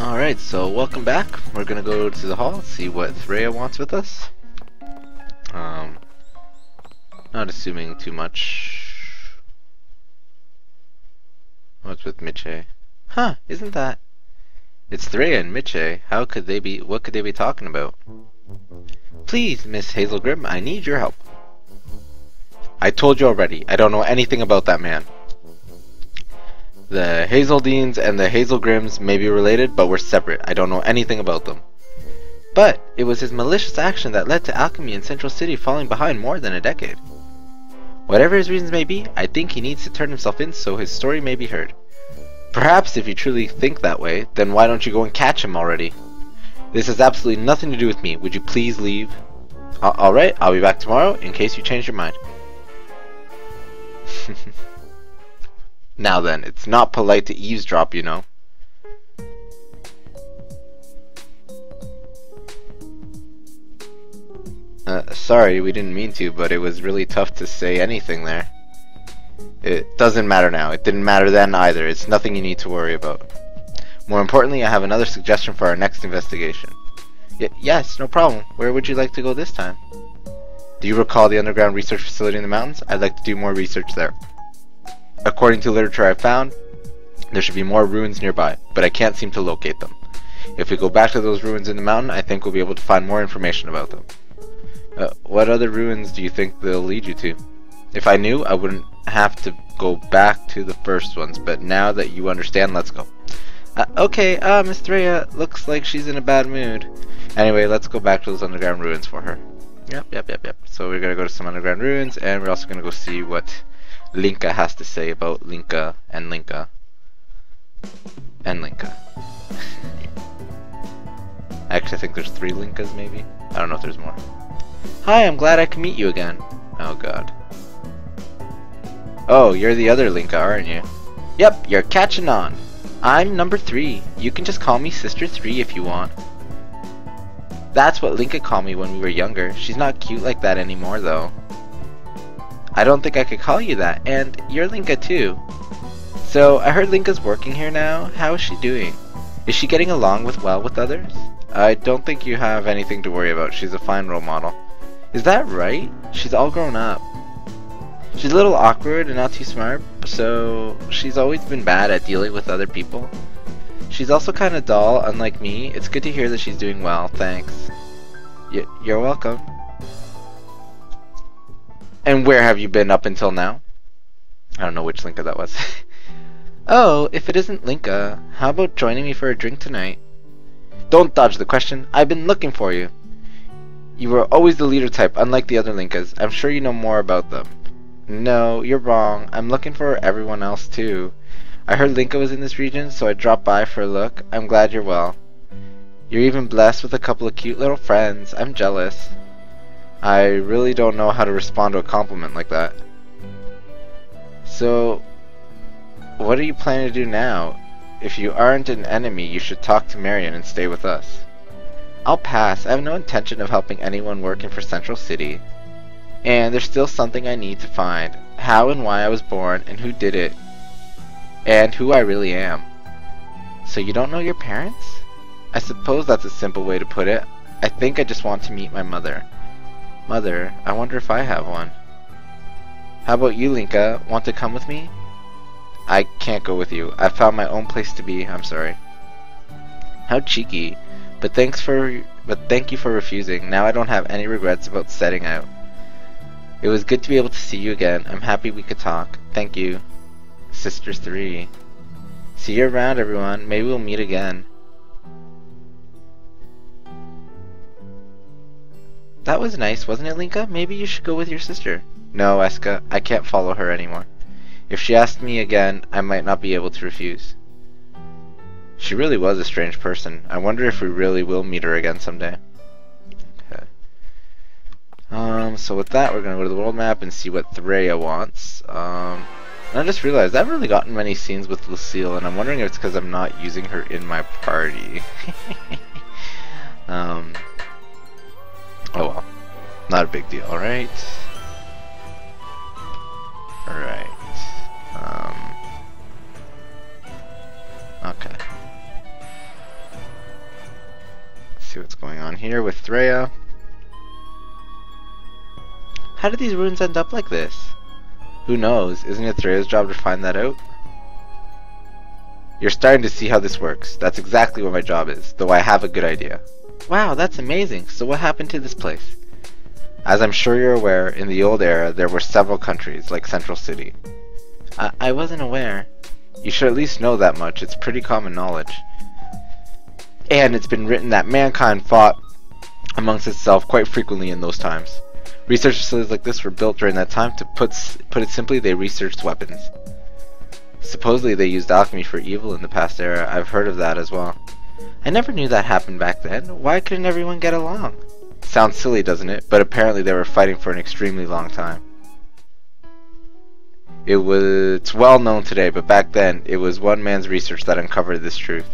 Alright, so welcome back. We're gonna go to the hall, see what Threya wants with us. Not assuming too much. What's with Miche? Huh, isn't that? It's Threya and Miche. What could they be talking about? Please, Miss Hazelgrim, I need your help. I told you already, I don't know anything about that man. The Hazeldeans and the Hazelgrims may be related, but we're separate. I don't know anything about them. But it was his malicious action that led to alchemy in Central City falling behind more than a decade. Whatever his reasons may be, I think he needs to turn himself in so his story may be heard. Perhaps if you truly think that way, then why don't you go and catch him already? This has absolutely nothing to do with me. Would you please leave? Alright, I'll be back tomorrow in case you change your mind. Now then, it's not polite to eavesdrop, you know. Sorry, we didn't mean to, but it was really tough to say anything there. It doesn't matter now. It didn't matter then either. It's nothing you need to worry about. More importantly, I have another suggestion for our next investigation. Yes, no problem. Where would you like to go this time? Do you recall the underground research facility in the mountains? I'd like to do more research there. According to literature I've found, there should be more ruins nearby, but I can't seem to locate them. If we go back to those ruins in the mountain, I think we'll be able to find more information about them. What other ruins do you think they'll lead you to? If I knew, I wouldn't have to go back to the first ones, but now that you understand, let's go. Okay, Miss Threya, looks like she's in a bad mood. Anyway, let's go back to those underground ruins for her. Yep. So we're gonna go to some underground ruins, and we're also gonna go see what Linka has to say about Linka and Linka. And Linka. Actually, I think there's 3 Linkas, maybe? I don't know if there's more. Hi, I'm glad I can meet you again. Oh god. Oh, you're the other Linka, aren't you? Yep, you're catching on. I'm number 3. You can just call me Sister 3 if you want. That's what Linka called me when we were younger. She's not cute like that anymore, though. I don't think I could call you that, and you're Linka too. So, I heard Linka's working here now. How is she doing? Is she getting along well with others? I don't think you have anything to worry about. She's a fine role model. Is that right? She's all grown up. She's a little awkward and not too smart, so she's always been bad at dealing with other people. She's also kind of dull, unlike me. It's good to hear that she's doing well, thanks. You're welcome. And where have you been up until now? I don't know which Linka that was. Oh, if it isn't Linka, how about joining me for a drink tonight? Don't dodge the question. I've been looking for you. You were always the leader type, unlike the other Linkas. I'm sure you know more about them. No, you're wrong. I'm looking for everyone else too. I heard Linka was in this region, so I dropped by for a look. I'm glad you're well. You're even blessed with a couple of cute little friends. I'm jealous. I really don't know how to respond to a compliment like that. So, what are you planning to do now? If you aren't an enemy, you should talk to Marion and stay with us. I'll pass. I have no intention of helping anyone working for Central City. And there's still something I need to find. How and why I was born, and who did it. And who I really am. So you don't know your parents? I suppose that's a simple way to put it. I think I just want to meet my mother. Mother, I wonder if I have one. How about you, Linka? Want to come with me? I can't go with you. I found my own place to be. I'm sorry. How cheeky. But thank you for refusing. Now I don't have any regrets about setting out. It was good to be able to see you again. I'm happy we could talk. Thank you. Sister 3. See you around, everyone. Maybe we'll meet again. That was nice, wasn't it, Linka? Maybe you should go with your sister. No, Escha. I can't follow her anymore. If she asked me again, I might not be able to refuse. She really was a strange person. I wonder if we really will meet her again someday. Okay. So with that, we're gonna go to the world map and see what Threya wants. And I just realized I haven't really gotten many scenes with Lucille, and I'm wondering if it's because I'm not using her in my party. Oh well. Not a big deal, alright? Alright. Okay. going on here with Threya? How did these ruins end up like this? Who knows? Isn't it Threya's job to find that out? You're starting to see how this works. That's exactly what my job is, though I have a good idea. Wow, that's amazing. So what happened to this place? As I'm sure you're aware, in the old era, there were several countries, like Central City. I wasn't aware. You should at least know that much. It's pretty common knowledge. And it's been written that mankind fought amongst itself quite frequently in those times. Research facilities like this were built during that time. To put it simply, they researched weapons. Supposedly they used alchemy for evil in the past era. I've heard of that as well. I never knew that happened back then. Why couldn't everyone get along? Sounds silly, doesn't it? But apparently they were fighting for an extremely long time. It's well known today, but back then, it was one man's research that uncovered this truth.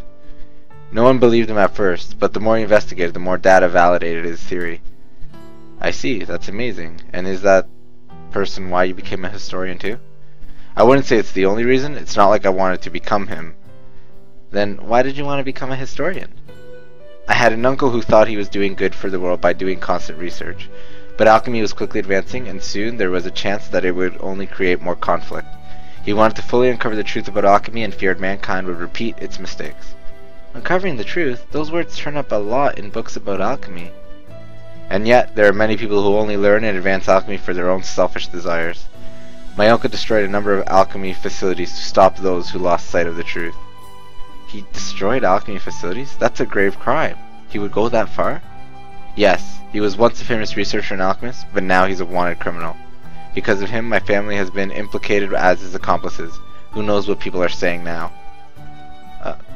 No one believed him at first, but the more he investigated, the more data validated his theory. I see, that's amazing. And is that person why you became a historian too? I wouldn't say it's the only reason. It's not like I wanted to become him. Then why did you want to become a historian? I had an uncle who thought he was doing good for the world by doing constant research. But alchemy was quickly advancing, and soon there was a chance that it would only create more conflict. He wanted to fully uncover the truth about alchemy and feared mankind would repeat its mistakes. Uncovering the truth? Those words turn up a lot in books about alchemy. And yet, there are many people who only learn and advance alchemy for their own selfish desires. My uncle destroyed a number of alchemy facilities to stop those who lost sight of the truth. He destroyed alchemy facilities? That's a grave crime. He would go that far? Yes, he was once a famous researcher and alchemist, but now he's a wanted criminal. Because of him, my family has been implicated as his accomplices. Who knows what people are saying now?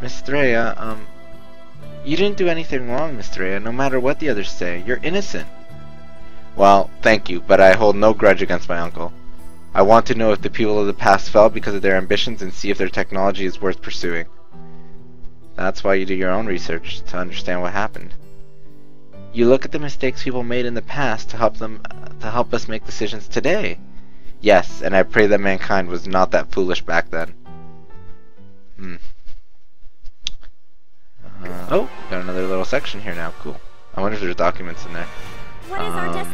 Miss Threya, you didn't do anything wrong, Miss Threya, no matter what the others say. You're innocent. Well, thank you, but I hold no grudge against my uncle. I want to know if the people of the past fell because of their ambitions and see if their technology is worth pursuing. That's why you do your own research, to understand what happened. You look at the mistakes people made in the past to help us make decisions today. Yes, and I pray that mankind was not that foolish back then. Oh, got another little section here now. Cool. I wonder if there's documents in there.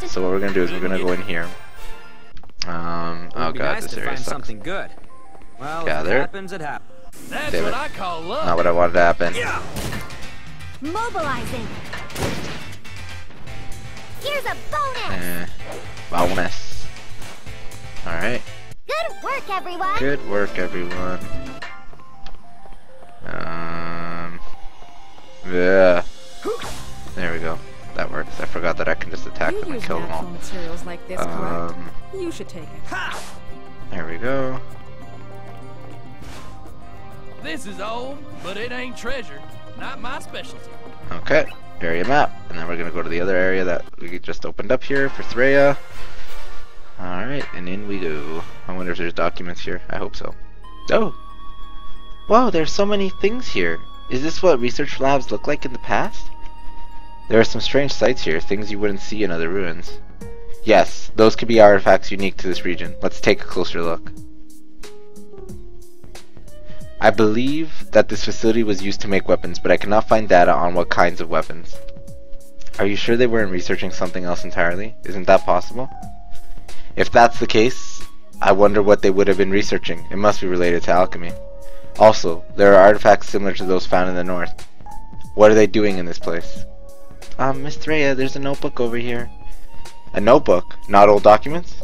So what we're gonna do is we're gonna go in here. Oh god, this area sucks. Something good. Well, gather. If it happens, it happens. That's what I call luck. Not what I wanted to happen. Yeah. Mobilizing. Here's a bonus. Bonus. Alright. Good work, everyone. Good work, everyone. Yeah. There we go. That works. I forgot that I can just attack them and kill them all. Materials like this, correct? You should take it. Ha! There we go. This is old, but it ain't treasure. Not my specialty. Okay. Area map. And then we're gonna go to the other area that we just opened up here for Threya. Alright, and in we go. I wonder if there's documents here. I hope so. Oh! Wow, there's so many things here. Is this what research labs look like in the past? There are some strange sights here, things you wouldn't see in other ruins. Yes, those could be artifacts unique to this region. Let's take a closer look. I believe that this facility was used to make weapons, but I cannot find data on what kinds of weapons. Are you sure they weren't researching something else entirely? Isn't that possible? If that's the case, I wonder what they would have been researching. It must be related to alchemy. Also, there are artifacts similar to those found in the north. What are they doing in this place? Miss Threya, there's a notebook over here. A notebook? Not old documents?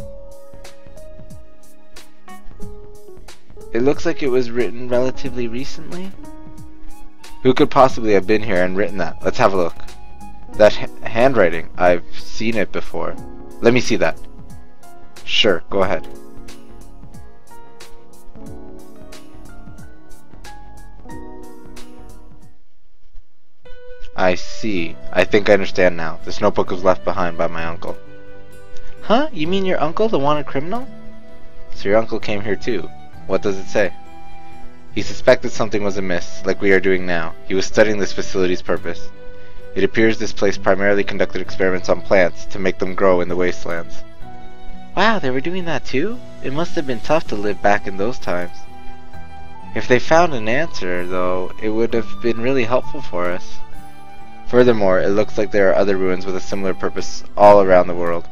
It looks like it was written relatively recently. Who could possibly have been here and written that? Let's have a look. That handwriting, I've seen it before. Let me see that. Sure, go ahead. I see. I think I understand now. This notebook was left behind by my uncle. Huh? You mean your uncle, the wanted criminal? So your uncle came here too. What does it say? He suspected something was amiss, like we are doing now. He was studying this facility's purpose. It appears this place primarily conducted experiments on plants to make them grow in the wastelands. Wow, they were doing that too? It must have been tough to live back in those times. If they found an answer, though, it would have been really helpful for us. Furthermore, it looks like there are other ruins with a similar purpose all around the world.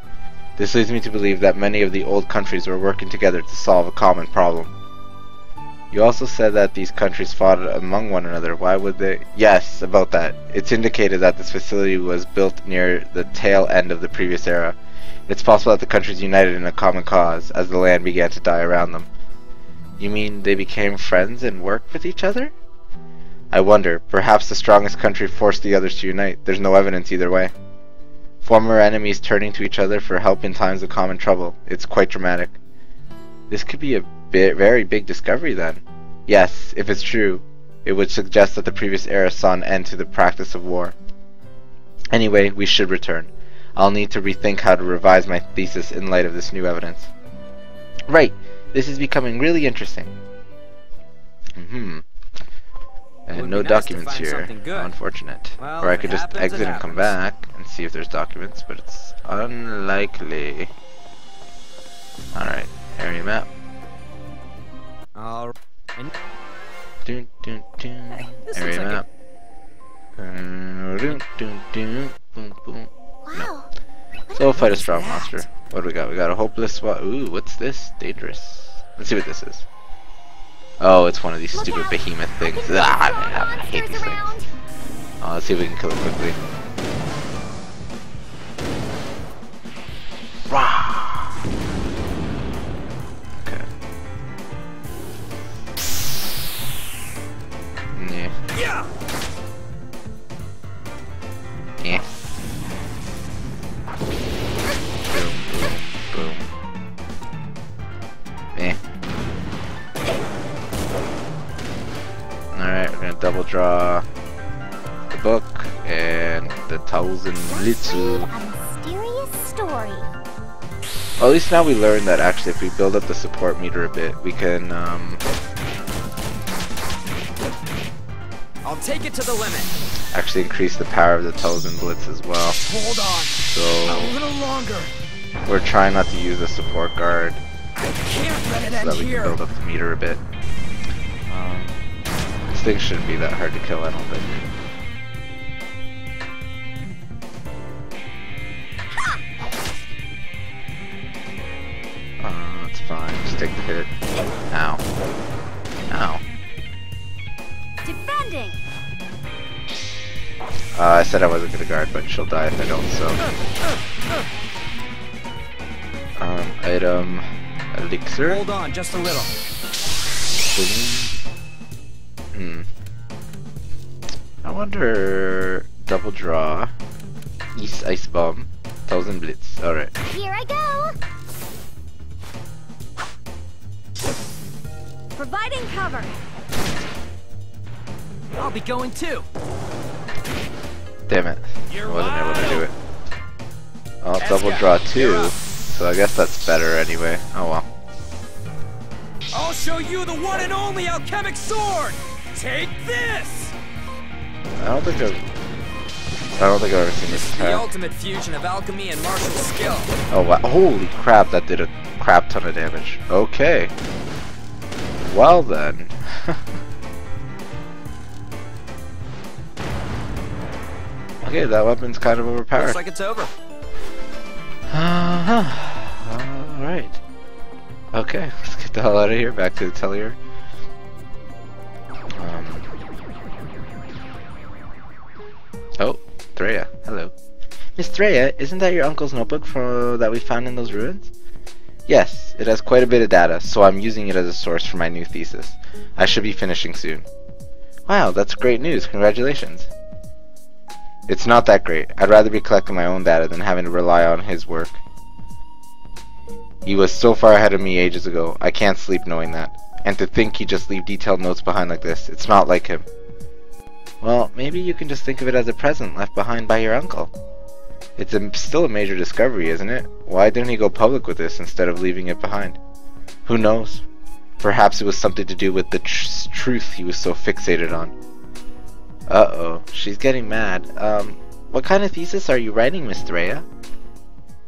This leads me to believe that many of the old countries were working together to solve a common problem. You also said that these countries fought among one another. Why would they? Yes, about that. It's indicated that this facility was built near the tail end of the previous era. It's possible that the countries united in a common cause as the land began to die around them. You mean they became friends and worked with each other? I wonder. Perhaps the strongest country forced the others to unite. There's no evidence either way. Former enemies turning to each other for help in times of common trouble. It's quite dramatic. This could be a very big discovery then. Yes, if it's true, it would suggest that the previous era saw an end to the practice of war. Anyway, we should return. I'll need to rethink how to revise my thesis in light of this new evidence. Right, this is becoming really interesting. And no documents here. Unfortunate. Well, or I if could it just happens, exit it and come happens. back and see if there's documents, but it's unlikely. Alright, area map. All right. Dun, dun, dun. this Area looks like map. Dun, dun, dun. Boom, boom. Wow. So we'll fight a is strong that? monster. What do we got? We got a hopeless spot. Ooh, what's this? Dangerous. Let's see what this is. Oh, it's one of these Look stupid out. behemoth things. I can Ah, see I hate monsters these around. things. Oh, let's see if we can kill it quickly. Rah! Okay. Yeah. Yeah. Yeah. Boom, boom, boom. Eh. Alright, we're gonna double draw the book and the 1000 Blitzu. A mysterious story. Well, at least now we learned that actually if we build up the support meter a bit, we can I'll take it to the limit. actually increase the power of the 1000 Blitz as well. Hold on. So A little longer. we're trying not to use the support guard I can't let it so end that we can here. build up the meter a bit. This thing shouldn't be that hard to kill, I don't think. It's fine, just take the hit. Ow. Ow. Defending. I said I wasn't gonna guard, but she'll die if I don't, so. Item elixir. Hold on, just a little. I wonder. Double draw. East ice bomb. 1000 blitz. Alright. Here I go. Providing cover. I'll be going too. Damn it. You're I wasn't able to wild. do it. I'll Escha, double draw you're 2. up. So I guess that's better anyway. Oh well. I'll show you the one and only alchemic sword. Take this. I don't think I've ever seen this This is the attack. ultimate fusion of alchemy and martial skill. Oh wow. Holy crap, that did a crap ton of damage. Okay. Well then. Okay, that weapon's kind of overpowered. Looks like it's over. Alright. Okay, let's get the hell out of here. Back to the Atelier. Oh, Threya. Hello. Miss Threya, isn't that your uncle's notebook that we found in those ruins? Yes, it has quite a bit of data, so I'm using it as a source for my new thesis. I should be finishing soon. Wow, that's great news. Congratulations. It's not that great. I'd rather be collecting my own data than having to rely on his work. He was so far ahead of me ages ago. I can't sleep knowing that. And to think he'd just leave detailed notes behind like this. It's not like him. Well, maybe you can just think of it as a present left behind by your uncle. It's still a major discovery, isn't it? Why didn't he go public with this instead of leaving it behind? Who knows? Perhaps it was something to do with the truth he was so fixated on. Uh-oh, she's getting mad. What kind of thesis are you writing, Miss Threya?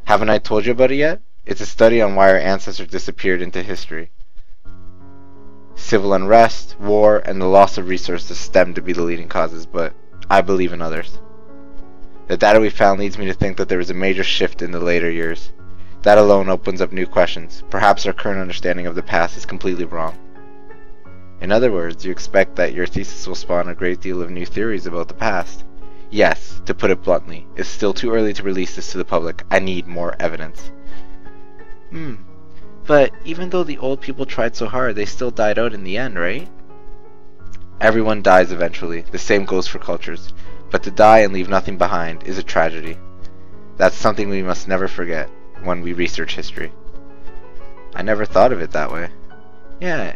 Haven't I told you about it yet? It's a study on why our ancestors disappeared into history. Civil unrest, war, and the loss of resources stem to be the leading causes, but I believe in others. The data we found leads me to think that there was a major shift in the later years. That alone opens up new questions. Perhaps our current understanding of the past is completely wrong. In other words, you expect that your thesis will spawn a great deal of new theories about the past. Yes, to put it bluntly, it's still too early to release this to the public. I need more evidence. But even though the old people tried so hard, they still died out in the end, right? Everyone dies eventually. The same goes for cultures. But to die and leave nothing behind is a tragedy. That's something we must never forget when we research history. I never thought of it that way. Yeah,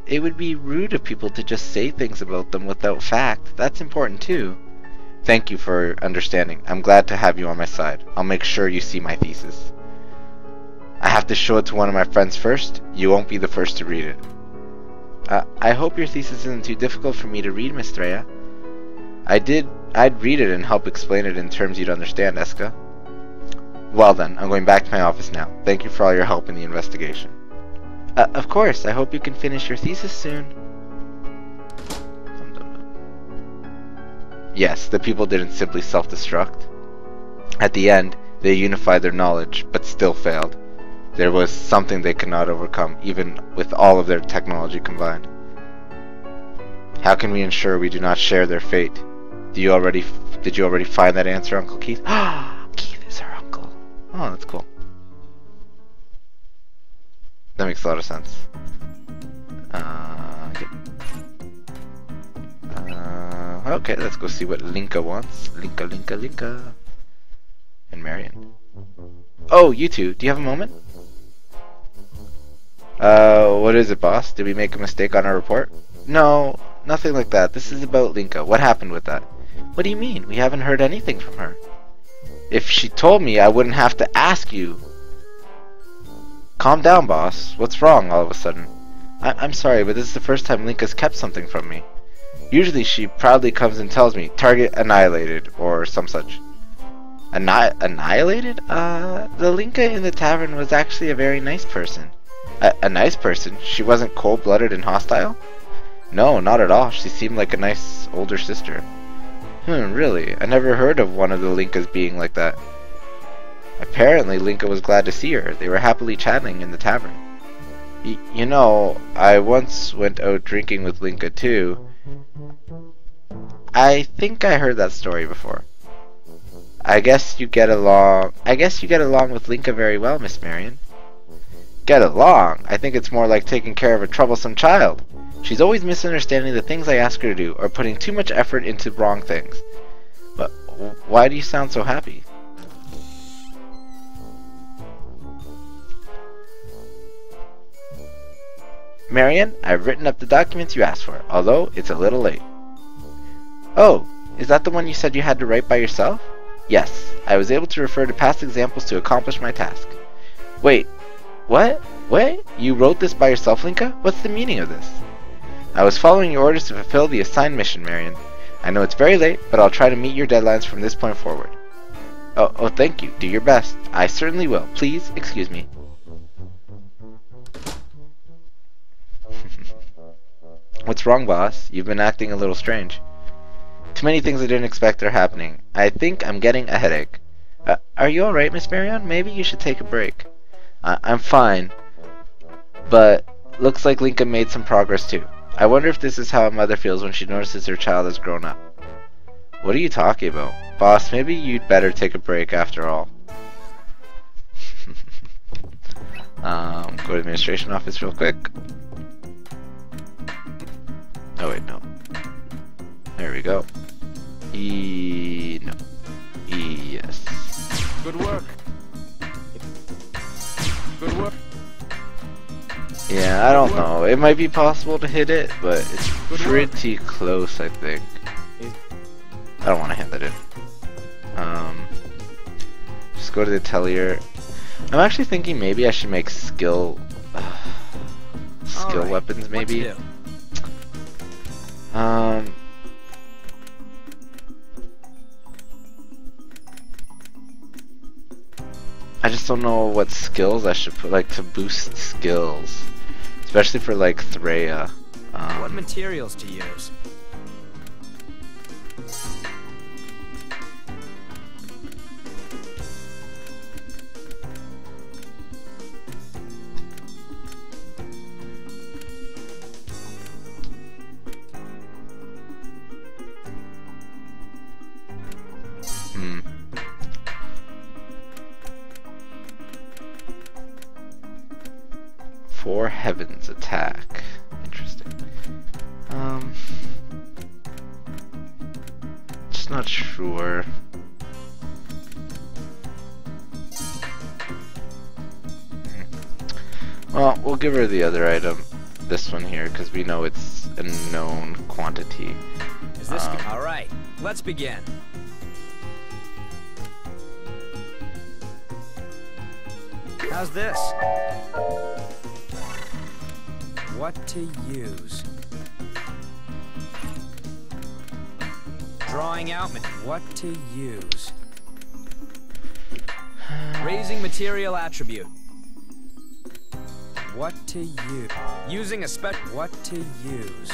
it would be rude of people to just say things about them without fact. That's important too. Thank you for understanding. I'm glad to have you on my side. I'll make sure you see my thesis. I have to show it to one of my friends first. You won't be the first to read it. I hope your thesis isn't too difficult for me to read, Miss Threa. I'd read it and help explain it in terms you'd understand, Escha. Well then, I'm going back to my office now. Thank you for all your help in the investigation. Of course, I hope you can finish your thesis soon. Yes, the people didn't simply self-destruct. At the end, they unified their knowledge, but still failed. There was something they could not overcome, even with all of their technology combined. How can we ensure we do not share their fate? Did you already find that answer, Uncle Keith? Ah, Keith is our uncle. Oh, that's cool. That makes a lot of sense. Yep. Okay, let's go see what Linka wants. Linka. And Marion. Oh, you two, do you have a moment? What is it, boss? Did we make a mistake on our report? No, nothing like that. This is about Linka. What happened with that? What do you mean? We haven't heard anything from her. If she told me, I wouldn't have to ask you. Calm down, boss. What's wrong all of a sudden? I'm sorry, but this is the first time Linka's kept something from me. Usually she proudly comes and tells me, target annihilated, or some such. Annihilated? The Linka in the tavern was actually a very nice person. A nice person? She wasn't cold-blooded and hostile? No, not at all. She seemed like a nice older sister. Really? I never heard of one of the Linkas being like that. Apparently, Linka was glad to see her. They were happily chatting in the tavern. You know, I once went out drinking with Linka too. I think I heard that story before. I guess you get along with Linka very well, Miss Marion. Get along? I think it's more like taking care of a troublesome child. She's always misunderstanding the things I ask her to do, or putting too much effort into wrong things. But why do you sound so happy? Marion, I've written up the documents you asked for, although it's a little late. Oh, is that the one you said you had to write by yourself? Yes, I was able to refer to past examples to accomplish my task. Wait, what? Wait, you wrote this by yourself, Linka? What's the meaning of this? I was following your orders to fulfill the assigned mission, Marion. I know it's very late, but I'll try to meet your deadlines from this point forward. Oh, thank you. Do your best. I certainly will. Please, excuse me. What's wrong, boss? You've been acting a little strange. Too many things I didn't expect are happening. I think I'm getting a headache. Are you alright, Miss Marion? Maybe you should take a break. I'm fine. But looks like Linka made some progress too. I wonder if this is how a mother feels when she notices her child has grown up. What are you talking about? Boss, maybe you'd better take a break after all. Go to the administration office real quick. Oh wait, no. There we go. No. Yes. Good work. Good work. Yeah, I don't know. It might be possible to hit it, but it's pretty close, I think. I don't want to hand that in. Just go to the Atelier. I'm actually thinking maybe I should make skill weapons, maybe. I just don't know what skills I should put, like, to boost skills. Especially for, like, Threa. What materials to use? Heaven's attack. Interesting. Just not sure. Well, we'll give her the other item, this one here, because we know it's a known quantity. Is this all right? Let's begin. How's this? What to use? Drawing out what to use. Raising material attribute. What to use? Using a spec. What to use?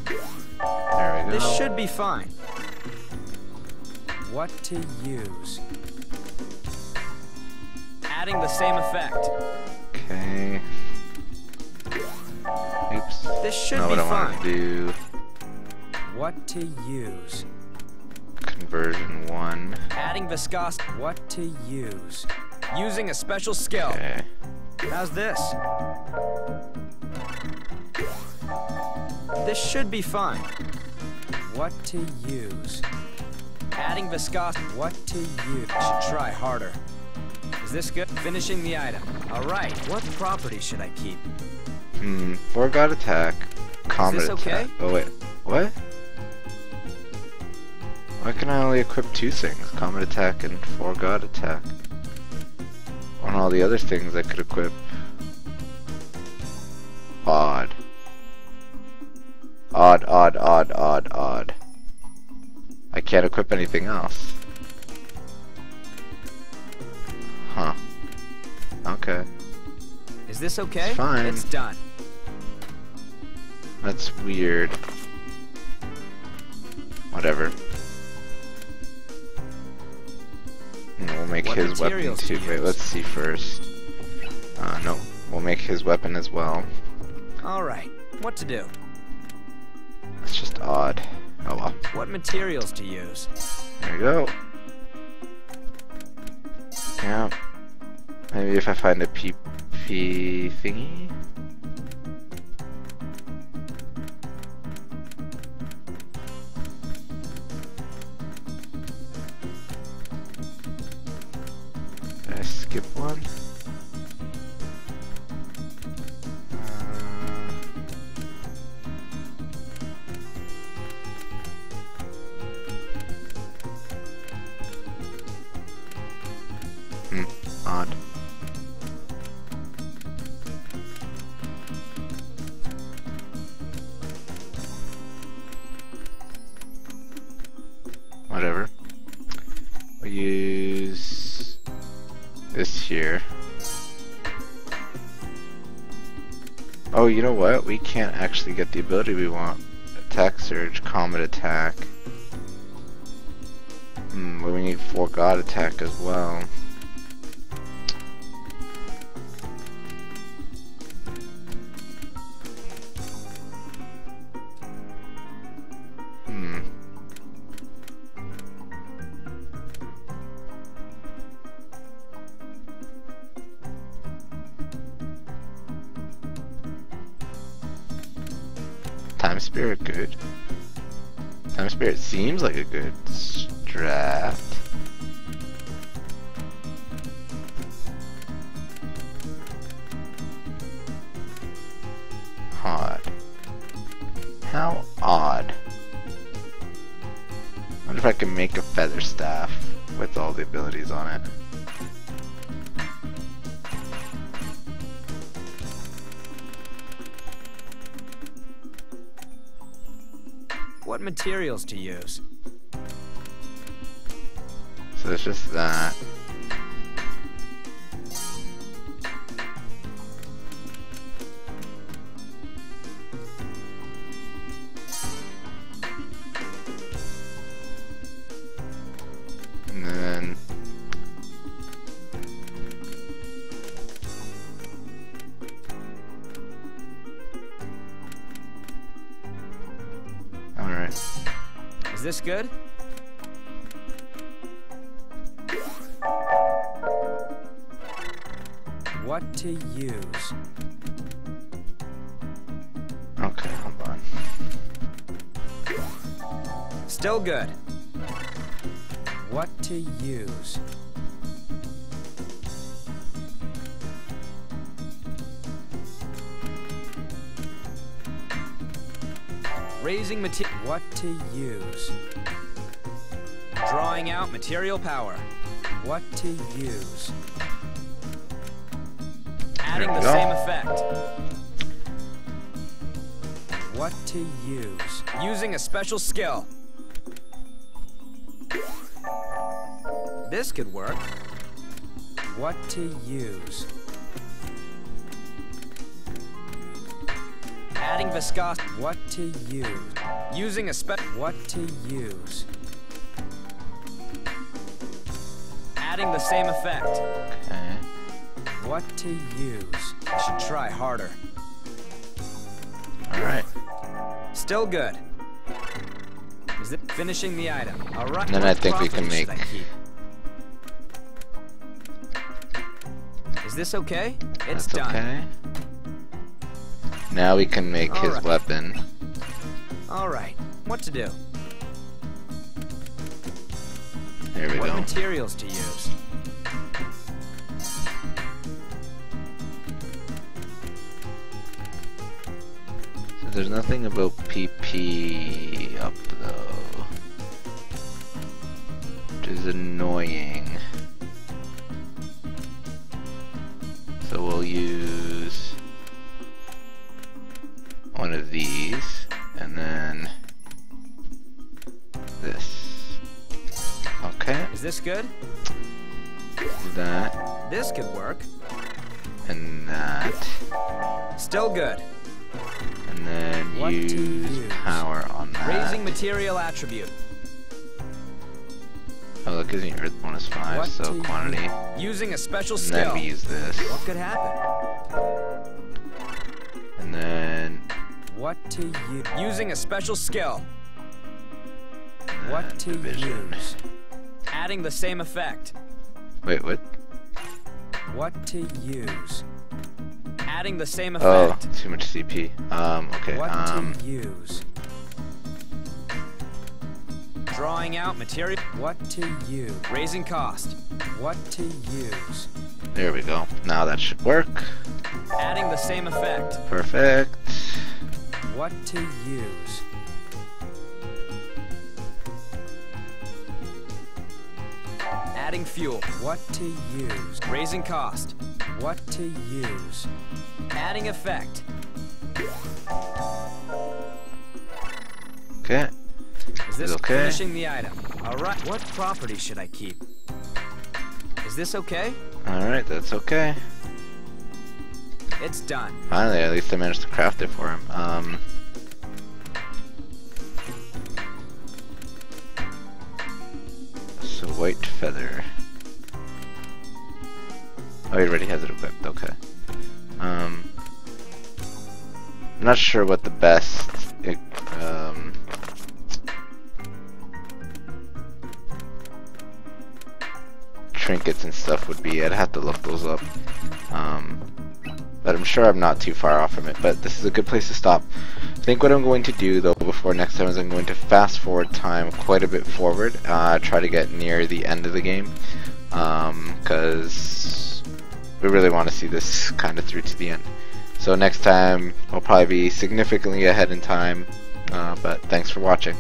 There we go. This should be fine. What to use? Adding the same effect. Okay. Oops. This should Not be what I fine. want to do. What to use? Conversion 1. Adding viscosity. What to use? Using a special skill. Okay. How's this? This should be fine. What to use? Adding viscosity. What to use? I should try harder. Is this good? Finishing the item. Alright, what property should I keep? Forgot attack. Comet Is this okay? attack. Oh wait. What? Why can I only equip 2 things? Comet attack and forgot attack. On all the other things I could equip. Odd. Odd, odd, odd, odd, odd. I can't equip anything else. Huh. Okay. Is this okay? It's fine. It's done. That's weird. Whatever. And we'll make What his weapon materials too. to Wait, use? let's see first. No. We'll make his weapon as well. Alright, what to do? It's just odd. Oh well. What materials to use? There we go. Yeah. Maybe if I find a PP thingy. Did I skip one? Odd. Whatever. We'll use this here. Oh, you know what? We can't actually get the ability we want. Attack surge, comet attack. But we need forgot attack as well. Time Spirit, good. Time Spirit seems like a good strat. Odd. How odd. I wonder if I can make a feather staff with all the abilities on it. What materials to use? So it's just that. And then alright. Is this good? What to use? Okay, hold on. Still good. What to use? Raising material. What to use? Drawing out material power. What to use? Adding the same effect. What to use? Using a special skill. This could work. What to use? Adding viscosity. What to use? Using a What to use? Adding the same effect. Okay. What to use? I should try harder. Alright. Still good. Is it finishing the item? Alright. Then I think we can make... Is this okay? It's That's done. okay. Now we can make his Alright. weapon. Alright. What to do? There we What go. materials to use? So there's nothing about PP up though, which is annoying. So we'll use one of these, and then this. Okay, Is this good? do that, This could work. and that, Still good. and then What to use use? power on that. Raising material attribute. Oh, look, gives me earth bonus 5, What so to quantity. Using a special And skill. then we use this. What could happen? And then What to use? Using a special skill. What to division. use? Adding the same effect. Wait, what? What to use? Adding the same Oh, effect. too much CP. Okay, What to use? Drawing out material. What to use? Raising cost. What to use? there we go. Now that should work. Adding the same effect. Perfect. What to use? Adding fuel. What to use? Raising cost. What to use? Adding effect. Okay. Is this okay? finishing the item? Alright. What property should I keep? Is this okay? Alright, that's okay. It's done. Finally, at least I managed to craft it for him. So white feather. Oh, he already has it equipped. Okay. I'm not sure what the best trinkets and stuff would be. I'd have to look those up. But I'm sure I'm not too far off from it. But this is a good place to stop. I think what I'm going to do though before next time is I'm going to fast forward time quite a bit forward. Try to get near the end of the game. Because we really want to see this kind of through to the end. So next time I'll probably be significantly ahead in time. But thanks for watching.